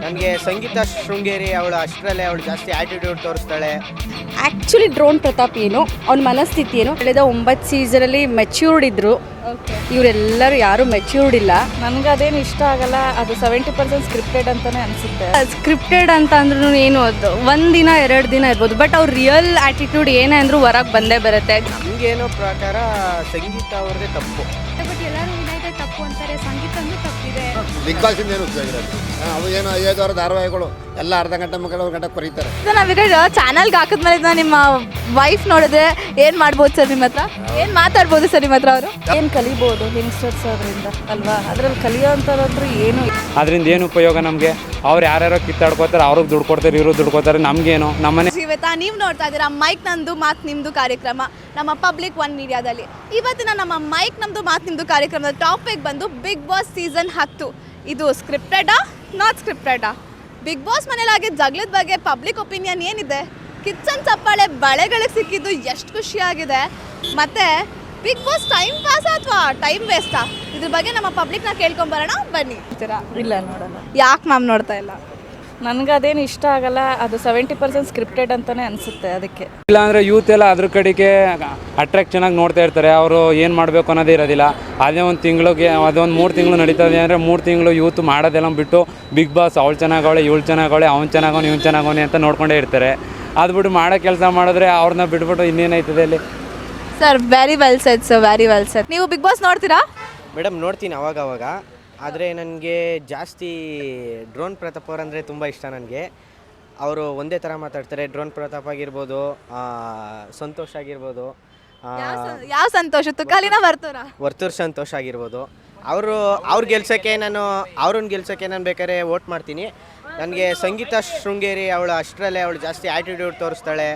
ನನಗೆ ಸಂಗೀತ ಶೃಂಗೇರಿ ಅವಳು ಅಷ್ಟರಲ್ಲೇ ಅವಳು ಜಾಸ್ತಿ ಆ್ಯಟಿಟ್ಯೂಡ್ ತೋರಿಸ್ತಾಳೆ. ಆ್ಯಕ್ಚುಲಿ ಡ್ರೋನ್ ಪ್ರತಾಪ್ ಏನು ಅವ್ನ ಮನಸ್ಥಿತಿ ಏನು ಕಳೆದ 9 ಸೀಸನಲ್ಲಿ ಮೆಚ್ಯೂರ್ಡ್ ಇದ್ದರು. ಇವರೆಲ್ಲರೂ ಯಾರೂ ಮೆಚ್ಯೂರ್ಡ್ ಇಲ್ಲ. ನನಗೆ ಅದೇನು ಇಷ್ಟ ಆಗಲ್ಲ. ಅದು 70% ಸ್ಕ್ರಿಪ್ಟೆಡ್ ಅಂತಲೇ ಅನಿಸುತ್ತೆ. ಸ್ಕ್ರಿಪ್ಟೆಡ್ ಅಂತ ಅಂದ್ರೂ ಏನು ಅದು 1 ದಿನ 2 ದಿನ ಇರ್ಬೋದು, ಬಟ್ ಅವ್ರ ರಿಯಲ್ ಆ್ಯಟಿಟ್ಯೂಡ್ ಏನೇ ಅಂದರೂ ಹೊರಗೆ ಬಂದೇ ಬರುತ್ತೆ. ನಮಗೇನೋ ಪ್ರಕಾರ ಸಂಗೀತ ಅವ್ರದ್ದೇ ತಪ್ಪು. ಬಟ್ ಎಲ್ಲರೂ ವಿನಯದೇ ತಪ್ಪು ಅಂತಾರೆ, ಸಂಗೀತ ತಪ್ಪಿದೆ. ಬಿಗ್ ಬಾಸ್ ಏನು ಉಪಯೋಗಿರೋದು ಅವು ಏನು 5 ಧಾರಾವಾಹಿಗಳು ಎಲ್ಲ ಅರ್ಧ ಗಂಟೆ ಮುಕ್ಕಾಲು ಗಂಟೆ ಕೊರೀತಾರೆ. ನಾವೀಗ ಚಾನಲ್ಗೆ ಹಾಕಿದ್ಮೇಲೆ ನಿಮ್ಮ ವೈಫ್ ನೋಡಿದ್ರೆ ಏನು ಮಾಡ್ಬೋದು ಸರ್? ನಿಮ್ಮ ಹತ್ರ ಏನು ಮಾತಾಡ್ಬೋದು ಸರ್ ನಿಮ್ಮ ಹತ್ರ? ಅವರು ಏನು ಕಲಿಬೋದು ಯಂಗ್ಸ್ಟರ್ಸ್ ಅದರಿಂದ ಅಲ್ವಾ? ಅದರಲ್ಲಿ ಕಲಿಯೋಂಥದ್ದು ಏನು? ಅದರಿಂದ ಏನು ಉಪಯೋಗ ನಮಗೆ? ಅವ್ರು ಯಾರ್ಯಾರೋ ಕಿತ್ತಾಡ್ಕೋತಾರೆ, ಅವ್ರಿಗೆ ದುಡ್ಡು ಕೊಡ್ತಾರೆ, ಇವರು ದುಡ್ಡು ಕೊಡ್ತಾರೆ, ನಮಗೇನು? ನಮ್ಮನೆ ಶ್ವೇತಾ, ನೀವು ನೋಡ್ತಾ ಇದ್ದೀರಾ ಮೈಕ್ ನಂದು ಮಾತು ನಿಮ್ಮದು ಕಾರ್ಯಕ್ರಮ ನಮ್ಮ ಪಬ್ಲಿಕ್ 1 ಮೀಡಿಯಾದಲ್ಲಿ. ಇವತ್ತಿನ ನಮ್ಮ ಮೈಕ್ ನಮ್ಮದು ಮಾತು ನಿಮ್ಮದು ಕಾರ್ಯಕ್ರಮದ ಟಾಪಿಕ್ ಬಂದು ಬಿಗ್ ಬಾಸ್ ಸೀಸನ್ 10. ಇದು ಸ್ಕ್ರಿಪ್ಟೆಡಾ ನಾಟ್ ಸ್ಕ್ರಿಪ್ಟೆಡಾ? ಬಿಗ್ ಬಾಸ್ ಮನೇಲಾಗಿ ಜಗಳದ ಬಗ್ಗೆ ಪಬ್ಲಿಕ್ ಒಪಿನಿಯನ್ ಏನಿದೆ? ಕಿಚ್ಚನ್ ಚಪ್ಪಾಳೆ ಬಳೆಗಳಿಗೆ ಸಿಕ್ಕಿದ್ದು ಎಷ್ಟು ಖುಷಿಯಾಗಿದೆ. ಮತ್ತು ಬಿಗ್ ಬಾಸ್ ಟೈಮ್ ಪಾಸ್ ಅಥವಾ ಟೈಮ್ ವೇಸ್ಟಾ? ಇದ್ರ ಬಗ್ಗೆ ನಮ್ಮ ಪಬ್ಲಿಕ್ನ ಕೇಳ್ಕೊಂಬರೋಣ ಬನ್ನಿ. ಇಲ್ಲ ನೋಡಲ್ಲ. ಯಾಕೆ ಮ್ಯಾಮ್ ನೋಡ್ತಾ ಇಲ್ಲ? ನನಗೆ ಅದೇನು ಇಷ್ಟ ಆಗಲ್ಲ. ಅದು 70% ಸ್ಕ್ರಿಪ್ಟೆಡ್ ಅಂತಲೇ ಅನಿಸುತ್ತೆ. ಅದಕ್ಕೆ ಇಲ್ಲಾಂದರೆ ಯೂತ್ ಎಲ್ಲ ಅದ್ರ ಕಡೆಗೆ ಅಟ್ರಾಕ್ಟ್ ಚೆನ್ನಾಗಿ ನೋಡ್ತಾ ಇರ್ತಾರೆ. ಅವರು ಏನು ಮಾಡಬೇಕು ಅನ್ನೋದೇ ಇರೋದಿಲ್ಲ. ಅದೇ ಒಂದು ತಿಂಗಳಿಗೆ ಅದೊಂದು 3 ತಿಂಗಳು ನಡೀತದೆ ಅಂದರೆ 3 ತಿಂಗಳು ಯೂತ್ ಮಾಡೋದೆಲ್ಲ ಬಿಟ್ಟು ಬಿಗ್ ಬಾಸ್ ಅವಳು ಚೆನ್ನಾಗವಳೆ, ಇವಳು ಚೆನ್ನಾಗವಳೆ, ಅವ್ನು ಚೆನ್ನಾಗವನು, ಇವ್ನು ಚೆನ್ನಾಗವನೆ ಅಂತ ನೋಡ್ಕೊಂಡೇ ಇರ್ತಾರೆ. ಅದು ಬಿಟ್ಟು ಮಾಡೋ ಕೆಲಸ ಮಾಡಿದ್ರೆ ಅವ್ರನ್ನ ಬಿಟ್ಬಿಟ್ಟು ಇನ್ನೇನಾಯ್ತದೆ ಅಲ್ಲಿ? Sir very well set sir, very well set. ನೀವು ಬಿಗ್ ಬಾಸ್ ನೋಡ್ತೀರಾ? ಮೇಡಮ್ ನೋಡ್ತೀನಿ ಅವಾಗ. ಆದರೆ ನನಗೆ ಜಾಸ್ತಿ ಡ್ರೋನ್ ಪ್ರತಾಪ್ ಅವರಂದರೆ ತುಂಬ ಇಷ್ಟ. ನನಗೆ ಅವರು ಒಂದೇ ಥರ ಮಾತಾಡ್ತಾರೆ. ಡ್ರೋನ್ ಪ್ರತಾಪ್ ಆಗಿರ್ಬೋದು, ಸಂತೋಷ್ ಆಗಿರ್ಬೋದು, ಯಾವ ಸಂತೋಷ ತುಕಾಲಿನ ಬರ್ತಾರ ವರ್ತೂರ್ ಸಂತೋಷ್ ಆಗಿರ್ಬೋದು. ಅವ್ರು ಗೆಲ್ಸೋಕ್ಕೆ ಅವ್ರನ್ನ ಗೆಲ್ಸೋಕ್ಕೆ ನಾನು ಬೇಕಾದ್ರೆ ವೋಟ್ ಮಾಡ್ತೀನಿ. ನನಗೆ ಸಂಗೀತ ಶೃಂಗೇರಿ ಅವಳು ಅಷ್ಟರಲ್ಲೇ ಅವಳು ಜಾಸ್ತಿ ಆ್ಯಟಿಟ್ಯೂಡ್ ತೋರಿಸ್ತಾಳೆ.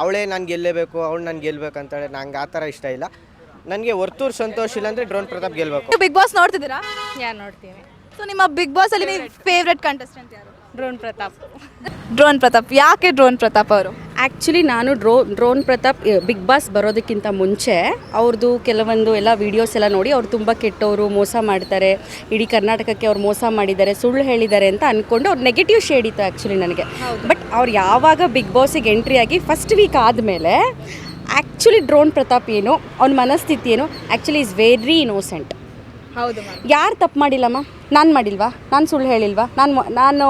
ಅವಳೇ ನಾನು ಗೆಲ್ಲಬೇಕು, ಅವಳು ನಾನು ಗೆಲ್ಲಬೇಕು ಅಂತಾಳೆ. ನಂಗೆ ಆ ಥರ ಇಷ್ಟ ಇಲ್ಲ. ನನಗೆ ವರ್ತೂರ್ ಸಂತೋಷ್ ಇಲ್ಲಾಂದರೆ ಡ್ರೋನ್ ಪ್ರತಾಪ್ ಗೆಲ್ಲಬೇಕು. ಬಿಗ್ ಬಾಸ್ ನೋಡ್ತಿದ್ದೀರಾ? ಯಾರು ನೋಡ್ತೀವಿ. ಸೊ ನಿಮ್ಮ ಬಿಗ್ ಬಾಸ್ ಅಲ್ಲಿ ನೀವು ಫೇವ್ರೆಟ್ ಕಂಟೆಸ್ಟೆಂಟ್ ಯಾರು? ಡ್ರೋನ್ ಪ್ರತಾಪ್. ಡ್ರೋನ್ ಪ್ರತಾಪ್. ಯಾಕೆ ಡ್ರೋನ್ ಪ್ರತಾಪ್ ಅವರು? ಆ್ಯಕ್ಚುಲಿ ನಾನು ಡ್ರೋನ್ ಪ್ರತಾಪ್ ಬಿಗ್ ಬಾಸ್ ಬರೋದಕ್ಕಿಂತ ಮುಂಚೆ ಅವ್ರದ್ದು ಕೆಲವೊಂದು ಎಲ್ಲ ವೀಡಿಯೋಸ್ ಎಲ್ಲ ನೋಡಿ ಅವ್ರು ತುಂಬ ಕೆಟ್ಟವರು, ಮೋಸ ಮಾಡ್ತಾರೆ, ಇಡೀ ಕರ್ನಾಟಕಕ್ಕೆ ಅವ್ರು ಮೋಸ ಮಾಡಿದ್ದಾರೆ, ಸುಳ್ಳು ಹೇಳಿದ್ದಾರೆ ಅಂತ ಅಂದ್ಕೊಂಡು ಅವ್ರು ನೆಗೆಟಿವ್ ಶೇಡ್ ಇತ್ತು ಆ್ಯಕ್ಚುಲಿ ನನಗೆ. ಬಟ್ ಅವ್ರು ಯಾವಾಗ ಬಿಗ್ ಬಾಸಿಗೆ ಎಂಟ್ರಿ ಆಗಿ ಫಸ್ಟ್ ವೀಕ್ ಆದಮೇಲೆ ಆ್ಯಕ್ಚುಲಿ ಡ್ರೋನ್ ಪ್ರತಾಪ್ ಏನು ಅವ್ನ ಮನಸ್ಥಿತಿ ಏನು ಆ್ಯಕ್ಚುಲಿ ಈಸ್ ವೆರಿ ಇನ್ನೋಸೆಂಟ್. ಹೌದು. ಯಾರು ತಪ್ಪು ಮಾಡಿಲ್ಲಮ್ಮ? ನಾನು ಮಾಡಿಲ್ವಾ? ನಾನು ಸುಳ್ಳು ಹೇಳಿಲ್ವಾ? ನಾನು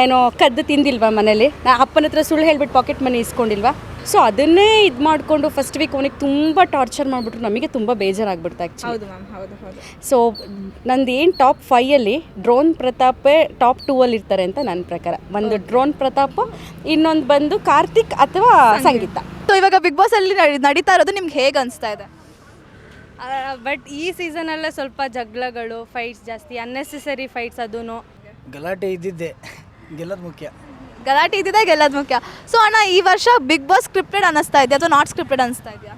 ಏನೋ ಕದ್ದು ತಿಂದಿಲ್ವಾ ಮನೇಲಿ? ಅಪ್ಪನ ಹತ್ರ ಸುಳ್ಳು ಹೇಳಿಬಿಟ್ಟು ಪಾಕೆಟ್ ಮನಿ ಇಸ್ಕೊಂಡಿಲ್ವಾ? ಸೊ ಅದನ್ನೇ ಇದು ಮಾಡಿಕೊಂಡು ಫಸ್ಟ್ ವೀಕ್ ಅವನಿಗೆ ತುಂಬ ಟಾರ್ಚರ್ ಮಾಡಿಬಿಟ್ರು. ನಮಗೆ ತುಂಬ ಬೇಜಾರಾಗ್ಬಿಡ್ತು ಆ್ಯಕ್ಚುಲಿ. ಹೌದು ಮ್ಯಾಮ್, ಹೌದು ಹೌದು. ಸೊ ನಂದು ಏನು ಟಾಪ್ 5ಅಲ್ಲಿ ಡ್ರೋನ್ ಪ್ರತಾಪೇ ಟಾಪ್ 2ಅಲ್ಲಿ ಇರ್ತಾರೆ ಅಂತ ನನ್ನ ಪ್ರಕಾರ. ಒಂದು ಡ್ರೋನ್ ಪ್ರತಾಪ್, ಇನ್ನೊಂದು ಬಂದು ಕಾರ್ತಿಕ್ ಅಥವಾ ಸಂಗೀತ. ಸೊ ಇವಾಗ ಬಿಗ್ ಬಾಸ್ ಅಲ್ಲಿ ನಡೀತಾ ಇರೋದು ನಿಮ್ಗೆ ಹೇಗೆ ಅನಿಸ್ತಾ ಇದೆ? ಬಟ್ ಈ ಸೀಸನಲ್ಲೇ ಸ್ವಲ್ಪ ಜಗಳಗಳು, ಫೈಟ್ಸ್ ಜಾಸ್ತಿ, ಅನ್ನೆಸೆಸರಿ ಫೈಟ್ಸ್. ಅದೂ ಗಲಾಟೆ ಇದ್ದಿದ್ದೆ, ಗೆಲ್ಲೋದು ಮುಖ್ಯ. ಗಲಾಟೆ ಇದ್ದಿದೆ ಗೆಲ್ಲೋದು ಮುಖ್ಯ. ಸೊ ಅಣ್ಣ, ಈ ವರ್ಷ ಬಿಗ್ ಬಾಸ್ ಸ್ಕ್ರಿಪ್ಟೆಡ್ ಅನ್ನಿಸ್ತಾ ಇದೆಯಾ ಅಥವಾ ನಾಟ್ ಸ್ಕ್ರಿಪ್ಟೆಡ್ ಅನ್ನಿಸ್ತಾ ಇದೆಯಾ?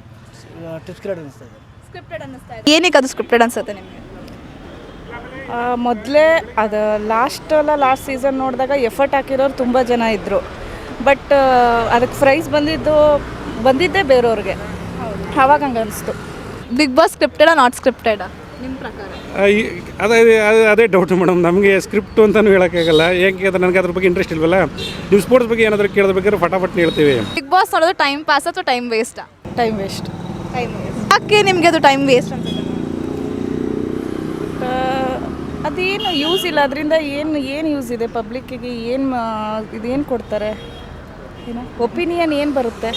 ಟಿಪ್ಸ್ಕ್ರೇಟ್ ಅನಿಸ್ತಾ ಇದೆ. ಸ್ಕ್ರಿಪ್ಟೆಡ್ ಅನ್ನಿಸ್ತಾ ಇದೆ. ಏನಕ್ಕೆ ಅದು ಸ್ಕ್ರಿಪ್ಟೆಡ್ ಅನ್ಸುತ್ತೆ ನಿಮಗೆ? ಮೊದಲೇ ಅದು ಲಾಸ್ಟ್ ಸೀಸನ್ ನೋಡಿದಾಗ ಎಫರ್ಟ್ ಹಾಕಿರೋರು ತುಂಬ ಜನ ಇದ್ದರು. ಬಟ್ ಅದಕ್ಕೆ ಪ್ರೈಸ್ ಬಂದಿದ್ದೇ ಬೇರೆಯವ್ರಿಗೆ. ಆವಾಗ ಹಂಗೆ ಅನಿಸ್ತು. ಬಿಗ್ ಬಾಸ್ ಸ್ಕ್ರಿಪ್ಟೆಡಾ ನಾಟ್ ಸ್ಕ್ರಿಪ್ಟೆಡಾ ನಿಮ್ಮ ಪ್ರಕಾರ? ಅದೇ ಡೌಟ್ ಮೇಡಮ್. ನಮಗೆ ಸ್ಕ್ರಿಪ್ಟ್ ಅಂತಲೂ ಹೇಳೋಕ್ಕಾಗಲ್ಲ. ಯಾಕೆ ಅಂದರೆ ನನಗೆ ಅದ್ರ ಬಗ್ಗೆ ಇಂಟ್ರೆಸ್ಟ್ ಇಲ್ವಲ್ಲ. ನೀವು ಸ್ಪೋರ್ಟ್ಸ್ ಬಗ್ಗೆ ಏನಾದರೂ ಕೇಳಬೇಕಾದ್ರೆ ಫಟಾಫಟ್ ಹೇಳ್ತೀವಿ. ಬಿಗ್ ಬಾಸ್ ನೋಡೋದು ಟೈಮ್ ಪಾಸ್ ಅಥವಾ ಟೈಮ್ ವೇಸ್ಟಾ? Time waste. ಯಾಕೆ ನಿಮಗೆ ಅದು ಟೈಮ್ ವೇಸ್ಟ್ ಅನ್ಸುತ್ತೆ? ಅದೇನು ಯೂಸ್ ಇಲ್ಲ. ಅದರಿಂದ ಏನು ಯೂಸ್ ಇದೆ? ಪಬ್ಲಿಕ್ಕಿಗೆ ಇದೇನು ಕೊಡ್ತಾರೆ? ಏನೋ ಒಪಿನಿಯನ್ ಏನು ಬರುತ್ತೆ?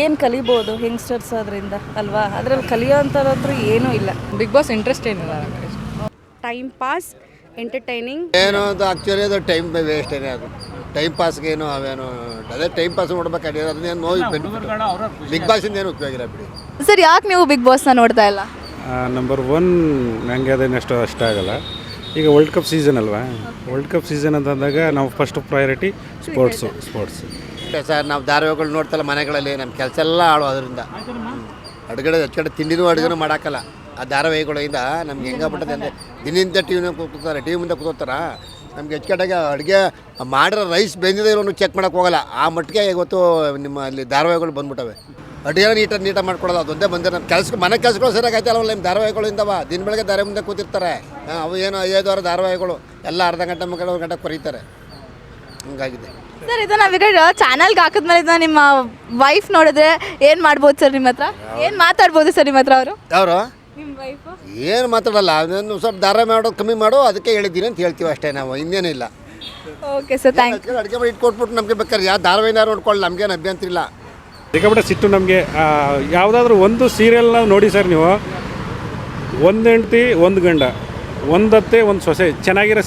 ಏನು ಕಲಿಬೋದು ಯಂಗ್ಸ್ಟರ್ಸ್ ಅದರಿಂದ ಅಲ್ವಾ? ಅದರಲ್ಲಿ ಕಲಿಯೋಂಥದ್ದು ಏನೂ ಇಲ್ಲ. ಬಿಗ್ ಬಾಸ್ ಇಂಟ್ರೆಸ್ಟ್ ಏನಿಲ್ಲ. ಟೈಮ್ ಪಾಸ್, ಎಂಟರ್ಟೈನಿಂಗ್ ಏನೋ ಅದು ಆ್ಯಕ್ಚುಲಿ ಅದು ಟೈಮ್ ವೇಸ್ಟ್ ಏನೇ. ಅದು ಟೈಮ್ ಪಾಸ್ಗೇನು ಅವೇನು ಅದೇ ಟೈಮ್ ಪಾಸ್ ನೋಡ್ಬೇಕಾದ್ರೆ ಅದನ್ನೇನು ನೋವು ಬಿಗ್ ಬಾಸಿಂದ ಏನು ಉಪಯೋಗ ಇಲ್ಲ ಬಿಡಿ. ಸರ್ ಯಾಕೆ ನೀವು ಬಿಗ್ ಬಾಸ್ನ ನೋಡ್ತಾ ಇಲ್ಲ? ನಂಬರ್ 1 ನನಗೆ ಅದೇನಷ್ಟು ಇಷ್ಟ ಆಗಲ್ಲ. ಈಗ ವರ್ಲ್ಡ್ ಕಪ್ ಸೀಸನ್ ಅಲ್ವಾ? ವರ್ಲ್ಡ್ ಕಪ್ ಸೀಸನ್ ಅಂತಂದಾಗ ನಾವು ಫಸ್ಟ್ ಪ್ರಯಾರಿಟಿ ಸ್ಪೋರ್ಟ್ಸು. ಸರ್ ನಾವು ಧಾರಾವಾಹಿಗಳು ನೋಡ್ತಲ್ಲ ಮನೆಗಳಲ್ಲಿ, ನಮ್ಮ ಕೆಲಸ ಎಲ್ಲ ಹಾಳು ಅದರಿಂದ. ಅಡುಗೆ ತಿಂಡಿನೂ ಅಡುಗೆನೂ ಮಾಡೋಕ್ಕಲ್ಲ ಆ ಧಾರಾವಾಹಿಗಳಿಂದ. ನಮ್ಗೆ ಹೆಂಗಾಗ್ಬಿಟ್ಟದೆ ಅಂದರೆ ದಿನದಿಂದ ಟಿ ವಿ ಮುಂದೆ ಕೂತಾರ. ನಮ್ಗೆ ಹೆಚ್ಚುಕಟ್ಟಾಗಿ ಅಡುಗೆ ಮಾಡಿರೋ ರೈಸ್ ಬೆಂದಿದೆ ಇರೋನು ಚೆಕ್ ಮಾಡೋಕ್ಕೆ ಹೋಗಲ್ಲ. ಆ ಮಟ್ಟಿಗೆ ಇವತ್ತು ನಿಮ್ಮ ಅಲ್ಲಿ ಧಾರಾವಾಹಿಗಳು ಬಂದ್ಬಿಟ್ಟವೆ. ಅಡುಗೆ ನೀಟಾಗಿ ಮಾಡ್ಕೊಡೋದು ಅದೊಂದೇ ಬಂದರೆ ನಮ್ಮ ಮನೆ ಕೆಲಸಗಳು ಸರಿಯಾಗಿ ಆಯ್ತಲ್ಲ. ನಿಮ್ಮ ಧಾರಾವಾಹಿಗಳಿಂದವ ದಿನ ಬೆಳಗ್ಗೆ ಧಾರೆ ಮುಂದೆ ಕೂತಿರ್ತಾರೆ. ಅವು ಏನು 5 ಧಾರಾವಾಹಿಗಳು ಎಲ್ಲ ಅರ್ಧ ಗಂಟೆ ಮುಕ್ಕಾಲು ಗಂಟೆ ಕೊರೀತಾರೆ. ಹಂಗಾಗಿದೆ. ಸರ್ ಇದು ನಾವೀಗ ಚಾನಲ್ಗೆ ಹಾಕಿದ್ಮೇಲೆ ಇದನ್ನ ನಿಮ್ಮ ವೈಫ್ ನೋಡಿದ್ರೆ ಏನು ಮಾಡ್ಬೋದು ಸರ್ ನಿಮ್ಮ ಹತ್ರ? ಏನು ಮಾತಾಡ್ಬೋದು ಸರ್ ನಿಮ್ಮ ಹತ್ರ ಅವರು? ಅವರು ನಿಮ್ಮ ವೈಫು ಏನು ಮಾತಾಡಲ್ಲ, ಅದನ್ನು ಸ್ವಲ್ಪ ಧಾರಾವಾಹಿ ಮಾಡೋದು ಕಮ್ಮಿ ಮಾಡು, ಅದಕ್ಕೆ ಹೇಳಿದ್ದೀನಿ ಅಂತ ಹೇಳ್ತೀವಿ ಅಷ್ಟೇ, ನಾವು ಇನ್ನೇನಿಲ್ಲ. Okay sir, thank you. ಅಡುಗೆ ಮಾಡಿ ಇಟ್ಕೊಟ್ಬಿಟ್ಟು ನಮಗೆ ಬೇಕಾದ್ರೆ ಯಾವ ಧಾರಾವಾಹಿನ ನೋಡ್ಕೊಳ್ಳಿ, ನಮಗೇನು ಅಭ್ಯಂತರ ಇಲ್ಲ. ಸಿಕ್ಕಾಪಟ್ಟೆ ಸಿಟ್ಟು ನಮಗೆ. ಯಾವುದಾದ್ರೂ ಒಂದು ಸೀರಿಯಲ್ನ ನೋಡಿ ಸರ್ ನೀವು, ಒಂದು ಹೆಂಡ್ತಿ ಒಂದು ಗಂಡ, ಒಂದತ್ತೆ ಒಂದು ಸೊಸೆ, ಚೆನ್ನಾಗಿರೋ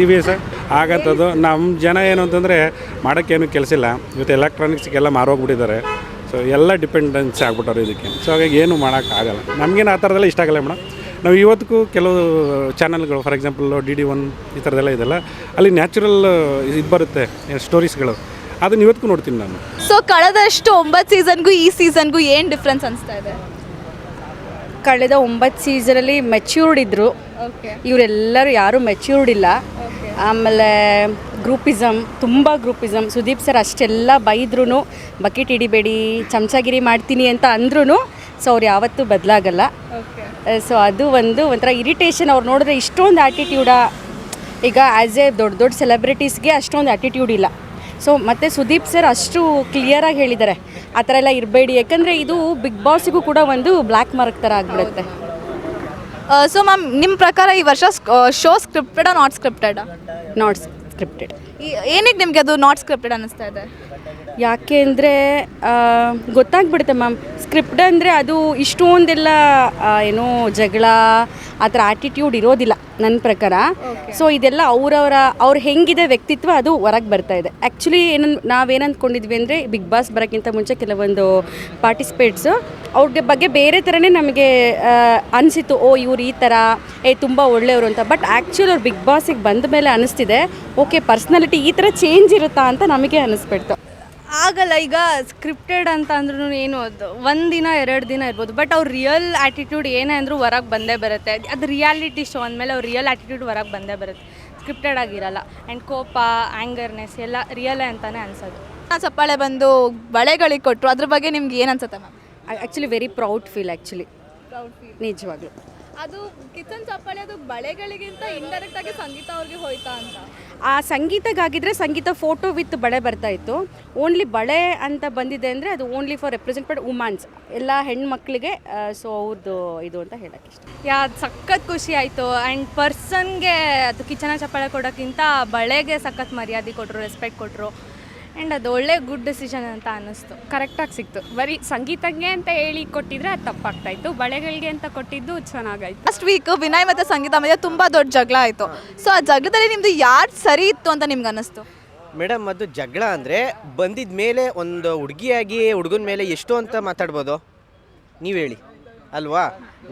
ಇವೆ ಸರ್. ಆಗಂಥದ್ದು ನಮ್ಮ ಜನ ಏನು ಅಂತಂದರೆ ಮಾಡೋಕ್ಕೇನು ಕೆಲಸ ಇಲ್ಲ. ಇವತ್ತು ಎಲೆಕ್ಟ್ರಾನಿಕ್ಸ್ಗೆಲ್ಲ ಮಾರೋಗ್ಬಿಟ್ಟಿದ್ದಾರೆ. ಸೊ ಎಲ್ಲ ಡಿಪೆಂಡೆನ್ಸಿ ಆಗ್ಬಿಟ್ಟವ್ರು ಇದಕ್ಕೆ. ಸೊ ಹಾಗಾಗಿ ಏನು ಮಾಡೋಕ್ಕಾಗಲ್ಲ. ನಮಗೇನು ಆ ಥರದೆಲ್ಲ ಇಷ್ಟ ಆಗಲ್ಲ ಮೇಡಮ್. ನಾವು ಇವತ್ತಿಗೂ ಕೆಲವು ಚಾನಲ್ಗಳು, ಫಾರ್ ಎಕ್ಸಾಂಪಲ್ DD1 ಈ ಥರದ್ದೆಲ್ಲ ಇದೆಲ್ಲ, ಅಲ್ಲಿ ನ್ಯಾಚುರಲ್ ಇದು ಬರುತ್ತೆ ಸ್ಟೋರೀಸ್ಗಳು, ಅದನ್ನು ಇವತ್ತಿಗೂ ನೋಡ್ತೀನಿ ನಾನು. ಸೊ ಕಳೆದಷ್ಟು 9 ಸೀಸನ್ಗೂ ಈ ಸೀಸನ್ಗೂ ಏನು ಡಿಫ್ರೆನ್ಸ್ ಅನಿಸ್ತಾ ಇದೆ? ಕಳೆದ 9 ಸೀಸನಲ್ಲಿ ಮೆಚ್ಯೂರ್ಡ್ ಇದ್ದರು, ಇವರೆಲ್ಲರೂ ಯಾರೂ ಮೆಚ್ಯೂರ್ಡ್ ಇಲ್ಲ. ಆಮೇಲೆ ಗ್ರೂಪಿಸಮ್, ತುಂಬ ಗ್ರೂಪಿಸಮ್. ಸುದೀಪ್ ಸರ್ ಅಷ್ಟೆಲ್ಲ ಬೈದ್ರೂ ಬಕೆಟ್ ಹಿಡಿಬೇಡಿ, ಚಮಚಗಿರಿ ಮಾಡ್ತೀನಿ ಅಂತ ಅಂದ್ರೂ ಸೊ ಅವ್ರು ಯಾವತ್ತೂ ಬದಲಾಗಲ್ಲ. ಸೊ ಅದು ಒಂಥರ ಇರಿಟೇಷನ್. ಅವ್ರು ನೋಡಿದ್ರೆ ಇಷ್ಟೊಂದು ಆ್ಯಟಿಟ್ಯೂಡ. ಈಗ ಆ್ಯಸ್ ಎ ದೊಡ್ಡ ಸೆಲೆಬ್ರಿಟೀಸ್ಗೆ ಅಷ್ಟೊಂದು ಆ್ಯಟಿಟ್ಯೂಡ್ ಇಲ್ಲ. ಸೊ ಮತ್ತು ಸುದೀಪ್ ಸರ್ ಅಷ್ಟು ಕ್ಲಿಯರಾಗಿ ಹೇಳಿದ್ದಾರೆ ಆ ಥರ ಎಲ್ಲ ಇರಬೇಡಿ, ಯಾಕಂದರೆ ಇದು ಬಿಗ್ ಬಾಸಿಗೂ ಕೂಡ ಒಂದು ಬ್ಲ್ಯಾಕ್ ಮಾರ್ಕ್ ಥರ ಆಗಿಬಿಡುತ್ತೆ. ಸೊ ಮ್ಯಾಮ್, ನಿಮ್ಮ ಪ್ರಕಾರ ಈ ವರ್ಷ ಶೋ ಸ್ಕ್ರಿಪ್ಟೆಡಾ ನಾಟ್ ಸ್ಕ್ರಿಪ್ಟೆಡಾ? Not scripted. ಏನಕ್ಕೆ ನಿಮಗೆ ಅದು ನಾಟ್ ಸ್ಕ್ರಿಪ್ಟೆಡ್ ಅನ್ನಿಸ್ತಾ ಇದೆ? ಯಾಕೆ ಅಂದರೆ ಗೊತ್ತಾಗ್ಬಿಡುತ್ತೆ ಮ್ಯಾಮ್. ಸ್ಕ್ರಿಪ್ಟ್ ಅಂದರೆ ಅದು ಇಷ್ಟೊಂದೆಲ್ಲ ಏನೋ ಜಗಳ ಆ ಥರ ಆ್ಯಟಿಟ್ಯೂಡ್ ಇರೋದಿಲ್ಲ ನನ್ನ ಪ್ರಕಾರ. ಸೊ ಇದೆಲ್ಲ ಅವ್ರು ಹೆಂಗಿದೆ ವ್ಯಕ್ತಿತ್ವ ಅದು ಹೊರಗೆ ಬರ್ತಾಯಿದೆ. ಆ್ಯಕ್ಚುಲಿ ನಾವೇನು ಅಂದ್ಕೊಂಡಿದ್ವಿ ಅಂದರೆ ಬಿಗ್ ಬಾಸ್ ಬರೋಕ್ಕಿಂತ ಮುಂಚೆ ಕೆಲವೊಂದು ಪಾರ್ಟಿಸಿಪೇಟ್ಸು ಅವ್ರ ಬಗ್ಗೆ ಬೇರೆ ಥರನೇ ನಮಗೆ ಅನಿಸಿತ್ತು, ಓ ಇವ್ರು ಈ ಥರ ತುಂಬ ಒಳ್ಳೆಯವರು ಅಂತ. ಬಟ್ ಆ್ಯಕ್ಚುಲಿ ಅವ್ರು ಬಿಗ್ ಬಾಸಿಗೆ ಬಂದ ಮೇಲೆ ಅನ್ನಿಸ್ತಿದೆ, ಓಕೆ ಪರ್ಸ್ನಾಲಿಟಿ ಈ ಥರ ಚೇಂಜ್ ಇರುತ್ತಾ ಅಂತ ನಮಗೆ ಅನ್ನಿಸ್ಬಿಡ್ತು. ಆಗಲ್ಲ. ಈಗ ಸ್ಕ್ರಿಪ್ಟೆಡ್ ಅಂತ ಅಂದ್ರೂ ಏನು ಅದು 1 ದಿನ 2 ದಿನ ಇರ್ಬೋದು, ಬಟ್ ಅವ್ರ ರಿಯಲ್ ಆ್ಯಟಿಟ್ಯೂಡ್ ಏನೇ ಅಂದರೂ ಹೊರಗೆ ಬಂದೇ ಬರುತ್ತೆ. ಅದು ರಿಯಾಲಿಟಿ ಶೋ ಅಂದಮೇಲೆ ಅವ್ರ ರಿಯಲ್ ಆ್ಯಟಿಟ್ಯೂಡ್ ಹೊರಗೆ ಬಂದೇ ಬರುತ್ತೆ, ಸ್ಕ್ರಿಪ್ಟೆಡ್ ಆಗಿರಲ್ಲ. ಆ್ಯಂಡ್ ಕೋಪ, ಆ್ಯಂಗರ್ನೆಸ್ ಎಲ್ಲ ರಿಯಲೇ ಅಂತಲೇ ಅನ್ಸೋದು. ಚಪ್ಪಾಳೆ ಬಂದು ಬಳೆಗಳಿಗೆ ಕೊಟ್ಟರು, ಅದ್ರ ಬಗ್ಗೆ ನಿಮ್ಗೆ ಏನು ಅನ್ಸುತ್ತೆ ma'am? Actually very proud feel actually, ನಿಜವಾಗ್ಲೂ. ಅದು ಕಿಚನ್ ಚಪ್ಪಾಳೆ ಅದು ಬಳೆಗಳಿಗಿಂತ ಇಂಡೈರೆಕ್ಟ್ ಆಗಿ ಸಂಗೀತ ಅವ್ರಿಗೆ ಹೋಯ್ತಾ ಅಂತ? ಆ ಸಂಗೀತಗಾಗಿದ್ದರೆ ಸಂಗೀತ ಫೋಟೋ ವಿತ್ ಬಳೆ ಬರ್ತಾಯಿತ್ತು. ಓನ್ಲಿ ಬಳೆ ಅಂತ ಬಂದಿದೆ ಅಂದರೆ ಅದು ಓನ್ಲಿ ಫಾರ್ ರೆಪ್ರೆಸೆಂಟೆಡ್ ವುಮನ್ಸ್, ಎಲ್ಲ ಹೆಣ್ಮಕ್ಳಿಗೆ. ಸೊ ಅವ್ರದ್ದು ಇದು ಅಂತ ಹೇಳೋಕ್ಕೆ ಇಷ್ಟ. ಸಖತ್ ಖುಷಿ ಆಯಿತು. ಆ್ಯಂಡ್ ಪರ್ಸನ್ಗೆ ಅದು ಕಿಚನ ಚಪ್ಪಾಳೆ ಕೊಡೋಕ್ಕಿಂತ ಬಳೆಗೆ ಸಖತ್ ಮರ್ಯಾದೆ ಕೊಟ್ಟರು, ರೆಸ್ಪೆಕ್ಟ್ ಕೊಟ್ಟರು. ಆ್ಯಂಡ್ ಅದು ಒಳ್ಳೆ ಗುಡ್ ಡಿಸಿಷನ್ ಅಂತ ಅನ್ನಿಸ್ತು. ಕರೆಕ್ಟಾಗಿ ಸಿಕ್ತು. ಬರೀ ಸಂಗೀತಕ್ಕೆ ಅಂತ ಹೇಳಿ ಕೊಟ್ಟಿದ್ರೆ ಅದು ತಪ್ಪಾಗ್ತಾಯಿತ್ತು, ಬಳೆಗಳಿಗೆ ಅಂತ ಕೊಟ್ಟಿದ್ದು ಚೆನ್ನಾಗಾಯಿತು. ಲಾಸ್ಟ್ ವೀಕ್ ವಿನಯ್ ಮತ್ತು ಸಂಗೀತ ಮಧ್ಯೆ ತುಂಬ ದೊಡ್ಡ ಜಗಳ ಆಯಿತು. ಸೊ ಆ ಜಗಳದಲ್ಲಿ ನಿಮ್ಮದು ಯಾರು ಸರಿ ಇತ್ತು ಅಂತ ನಿಮ್ಗೆ ಅನ್ನಿಸ್ತು? ಮೇಡಮ್, ಅದು ಜಗಳ ಅಂದರೆ ಬಂದಿದ ಮೇಲೆ ಒಂದು ಹುಡುಗಿಯಾಗಿ ಹುಡುಗನ ಮೇಲೆ ಎಷ್ಟು ಅಂತ ಮಾತಾಡ್ಬೋದು, ನೀವು ಹೇಳಿ ಅಲ್ವಾ?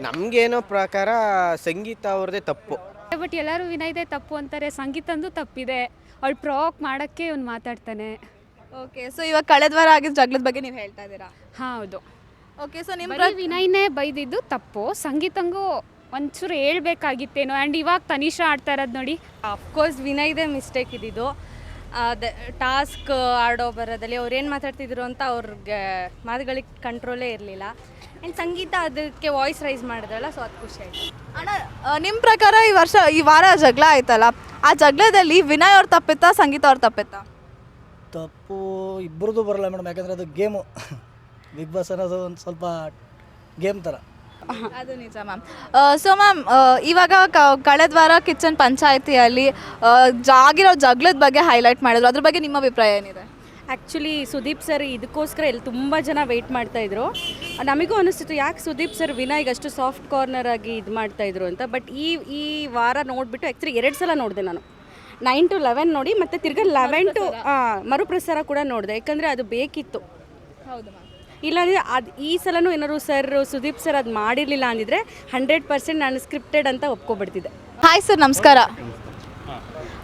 ನಮಗೇನೋ ಪ್ರಕಾರ ಸಂಗೀತ ಅವ್ರದ್ದೇ ತಪ್ಪು. ಬಟ್ ಎಲ್ಲರೂ ವಿನಯ್ದೇ ತಪ್ಪು ಅಂತಾರೆ, ಸಂಗೀತಂದು ತಪ್ಪಿದೆ. ಅವಳು ಪ್ರೊವೋಕ್ ಮಾಡೋಕ್ಕೆ ಅವ್ನು ಮಾತಾಡ್ತಾನೆ. ಓಕೆ, ಸೊ ಇವಾಗ ಕಳೆದ ವಾರ ಆಗಿದ್ದ ಜಗಳದ ಬಗ್ಗೆ ನೀವು ಹೇಳ್ತಾ ಇದ್ದೀರಾ? ಹೌದು. ಓಕೆ, ಸೊ ನಿಮ್ಮ ವಿನಯ್ನೇ ಬೈದಿದ್ದು ತಪ್ಪು, ಸಂಗೀತಂಗೂ ಒಂಚೂರು ಹೇಳ್ಬೇಕಾಗಿತ್ತೇನೋ. ಆ್ಯಂಡ್ ಇವಾಗ ತನಿಷಾ ಆಡ್ತಾ ಇರೋದು ನೋಡಿ, ಅಫ್ಕೋರ್ಸ್ ವಿನಯ್ದೇ ಮಿಸ್ಟೇಕ್ ಇದ್ದಿದ್ದು. ಟಾಸ್ಕ್ ಆಡೋ ಬರೋದಲ್ಲಿ ಅವ್ರು ಏನು ಮಾತಾಡ್ತಿದ್ರು ಅಂತ ಅವ್ರಿಗೆ ಮಾತುಗಳಿಗೆ ಕಂಟ್ರೋಲೇ ಇರಲಿಲ್ಲ. ಆ್ಯಂಡ್ ಸಂಗೀತ ಅದಕ್ಕೆ ವಾಯ್ಸ್ ರೈಸ್ ಮಾಡಿದ್ರಲ್ಲ, ಸೊ ಅದು ಖುಷಿ ಆಯಿತು. ಅಣ್ಣ, ನಿಮ್ಮ ಪ್ರಕಾರ ಈ ವಾರ ಜಗಳ ಆಯ್ತಲ್ಲ, ಆ ಜಗಳದಲ್ಲಿ ವಿನಯ್ ಅವ್ರು ತಪ್ಪಿತ್ತಾ ಸಂಗೀತ ಅವ್ರು ತಪ್ಪಿತ್ತಾ? ತಪ್ಪು ಇಬ್ಬರದು ಬರಲ್ಲ ಮೇಡಮ್, ಯಾಕಂದರೆ ಅದು ಗೇಮು. ಬಿಗ್ ಬಾಸ್ ಅನ್ನೋದು ಒಂದು ಸ್ವಲ್ಪ ಗೇಮ್ ಥರ. ಅದು ನಿಜ ಮ್ಯಾಮ್. ಸೊ ಮ್ಯಾಮ್, ಇವಾಗ ಕಳೆದ ವಾರ ಕಿಚನ್ ಪಂಚಾಯಿತಿಯಲ್ಲಿ ಆಗಿರೋ ಜಗಳದ ಬಗ್ಗೆ ಹೈಲೈಟ್ ಮಾಡಿದ್ರು, ಅದ್ರ ಬಗ್ಗೆ ನಿಮ್ಮ ಅಭಿಪ್ರಾಯ ಏನಿದೆ? ಆ್ಯಕ್ಚುಲಿ ಸುದೀಪ್ ಸರ್ ಇದಕ್ಕೋಸ್ಕರ ಇಲ್ಲಿ ತುಂಬ ಜನ ವೆಯ್ಟ್ ಮಾಡ್ತಾಯಿದ್ರು. ನಮಗೂ ಅನಿಸ್ತಿತ್ತು ಯಾಕೆ ಸುದೀಪ್ ಸರ್ ವಿನಯ್ಗೆ ಅಷ್ಟು ಸಾಫ್ಟ್ ಕಾರ್ನರ್ ಆಗಿ ಇದು ಮಾಡ್ತಾಯಿದ್ರು ಅಂತ. ಬಟ್ ಈ ವಾರ ನೋಡಿಬಿಟ್ಟು ಆ್ಯಕ್ಚುಲಿ 2 ಸಲ ನೋಡಿದೆ ನಾನು. 9 to 11 ನೋಡಿ, ಮತ್ತು ತಿರ್ಗಾ 11 to ಮರುಪ್ರಸಾರ ಕೂಡ ನೋಡಿದೆ, ಯಾಕಂದರೆ ಅದು ಬೇಕಿತ್ತು. ಹೌದು ಮ್ಯಾಮ್. ಇಲ್ಲಾಂದರೆ ಅದು ಈ ಸಲನೂ ಏನಾದ್ರು ಸುದೀಪ್ ಸರ್ ಅದು ಮಾಡಿರಲಿಲ್ಲ ಅಂದಿದ್ರೆ 100% ನಾನು ಸ್ಕ್ರಿಪ್ಟೆಡ್ ಅಂತ ಒಪ್ಕೊಬಿಡ್ತಿದ್ದೆ. ಹಾಯ್ ಸರ್, ನಮಸ್ಕಾರ.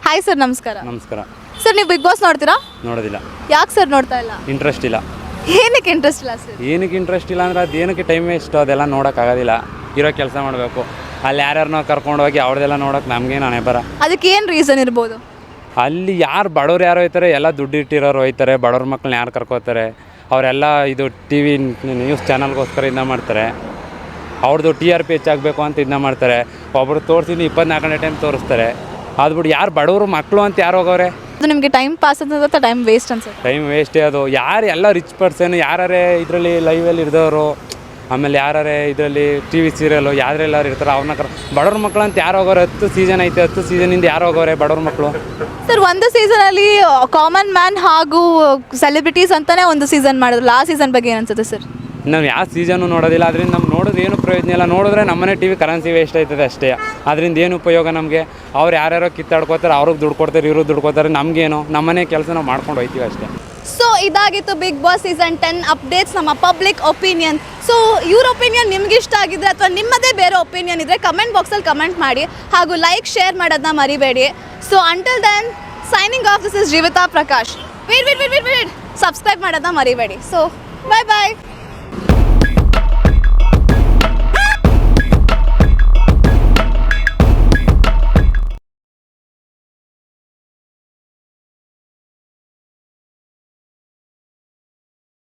ಹಾಯ್ ಸರ್, ನಮಸ್ಕಾರ. ನಮಸ್ಕಾರ ಸರ್, ನೀವು ಬಿಗ್ ಬಾಸ್ ನೋಡ್ತೀರಾ? ನೋಡೋದಿಲ್ಲ. ಯಾಕೆ ಸರ್ ನೋಡ್ತಾ ಇಲ್ಲ? ಇಂಟ್ರೆಸ್ಟ್ ಇಲ್ಲ. ಏನಕ್ಕೆ ಇಂಟ್ರೆಸ್ಟ್ ಇಲ್ಲ ಸರ್? ಏನಕ್ಕೆ ಇಂಟ್ರೆಸ್ಟ್ ಇಲ್ಲ ಅಂದರೆ ಅದು ಏನಕ್ಕೆ ಟೈಮ್ ವೇಸ್ಟ್, ಅದೆಲ್ಲ ನೋಡೋಕ್ಕಾಗೋದಿಲ್ಲ. ಇರೋ ಕೆಲಸ ಮಾಡಬೇಕು. ಅಲ್ಲಿ ಯಾರ್ಯಾರನ್ನೋ ಕರ್ಕೊಂಡೋಗಿ ಅವ್ರದ್ದೆಲ್ಲ ನೋಡೋಕೆ ನಮಗೆ ನಾನೇ ಬರ. ಅದಕ್ಕೆ ಏನು ರೀಸನ್ ಇರ್ಬೋದು? ಅಲ್ಲಿ ಯಾರು ಬಡವ್ರು ಯಾರು ಹೋಯ್ತಾರೆ, ಎಲ್ಲ ದುಡ್ಡು ಇಟ್ಟಿರೋರು ಹೋಯ್ತಾರೆ. ಬಡವ್ರ ಮಕ್ಕಳನ್ನ ಯಾರು ಕರ್ಕೋತಾರೆ? ಅವರೆಲ್ಲ ಇದು TV ನ್ಯೂಸ್ ಚಾನಲ್ಗೋಸ್ಕರ ಇದನ್ನ ಮಾಡ್ತಾರೆ. ಅವ್ರದ್ದು TRP ಹೆಚ್ಚಾಗಬೇಕು ಅಂತ ಇದನ್ನ ಮಾಡ್ತಾರೆ. ಒಬ್ಬರು ತೋರಿಸಿದ್ದು 24 ಗಂಟೆ ಟೈಮ್ ತೋರಿಸ್ತಾರೆ. ಅದು ಬಿಟ್ಟು ಯಾರು ಬಡವರು ಮಕ್ಕಳು ಅಂತ ಯಾರು ಹೋಗೋರೆ? ಅದು ನಿಮಗೆ ಟೈಮ್ ಪಾಸ್ ಅನ್ಸುತ್ತೆ ಟೈಮ್ ವೇಸ್ಟ್ ಅನ್ಸುತ್ತೆ? ಟೈಮ್ ವೇಸ್ಟೇ ಅದು. ಯಾರು ಎಲ್ಲ ರಿಚ್ ಪರ್ಸನ್ ಯಾರೇ ಇದರಲ್ಲಿ ಲೈವಲ್ಲಿ ಇರ್ದವರು, ಆಮೇಲೆ ಯಾರೇ ಇದರಲ್ಲಿ ಟಿ ವಿ ಸೀರಿಯಲು ಯಾರೆಲ್ಲರೂ ಇರ್ತಾರೆ ಅವ್ರನ್ನ ಬಡವ್ರ ಮಕ್ಕಳು ಅಂತ ಯಾರು ಹೋಗೋರೆ? 10 ಸೀಸನ್ ಐತೆ, 10 ಸೀಸನಿಂದ ಯಾರು ಹೋಗೋರೆ ಬಡವ್ರ ಮಕ್ಕಳು? ಸರ್, ಒಂದು ಸೀಸನಲ್ಲಿ ಕಾಮನ್ ಮ್ಯಾನ್ ಹಾಗೂ ಸೆಲೆಬ್ರಿಟೀಸ್ ಅಂತಾನೆ ಒಂದು ಸೀಸನ್ ಮಾಡಿದ್ರು. ಆ ಸೀಸನ್ ಬಗ್ಗೆ ಏನು ಅನ್ಸುತ್ತೆ ಸರ್? ನಾವು ಯಾವ ಸೀಸನ್ನು ನೋಡೋದಿಲ್ಲ, ಅದರಿಂದ ನಮ್ಗೆ ನೋಡೋದು ಏನು ಪ್ರಯೋಜನ ಇಲ್ಲ. ನೋಡಿದ್ರೆ ನಮ್ಮನೆ ಟಿ ವಿ ಕರೆನ್ಸಿ ವೇಸ್ಟ್ ಆಯ್ತದೆ ಅಷ್ಟೇ. ಅದರಿಂದ ಏನು ಉಪಯೋಗ ನಮಗೆ? ಅವ್ರು ಯಾರ್ಯಾರೋ ಕಿತ್ತಾಡ್ಕೋತಾರೆ, ಅವ್ರಿಗೆ ದುಡ್ಡು ಕೊಡ್ತಾರೆ, ಇವ್ರಿಗೆ ದುಡ್ಡು ಕೊಡ್ತಾರೆ, ನಮಗೇನು? ನಮ್ಮನೆ ಕೆಲಸ ನಾವು ಮಾಡ್ಕೊಂಡು ಹೋಗ್ತೀವಿ ಅಷ್ಟೇ. ಸೊ ಇದಾಗಿತ್ತು ಬಿಗ್ ಬಾಸ್ ಸೀಸನ್ 10 ಅಪ್ಡೇಟ್ಸ್, ನಮ್ಮ ಪಬ್ಲಿಕ್ ಒಪಿನಿಯನ್. ಸೊ ಇವ್ರ ಒಪಿನಿಯನ್ ನಿಮ್ಗೆ ಇಷ್ಟ ಆಗಿದ್ರೆ ಅಥವಾ ನಿಮ್ಮದೇ ಬೇರೆ ಒಪಿನಿಯನ್ ಇದ್ದರೆ ಕಮೆಂಟ್ ಬಾಕ್ಸಲ್ಲಿ ಕಮೆಂಟ್ ಮಾಡಿ, ಹಾಗೂ ಲೈಕ್ ಶೇರ್ ಮಾಡೋದನ್ನ ಮರಿಬೇಡಿ. So until then signing off, this is Jeevitha Prakash. Wait subscribe ಮಾಡೋದನ್ನ ಮರಿಬೇಡಿ. ಸೊ ಬಾಯ್ ಬಾಯ್.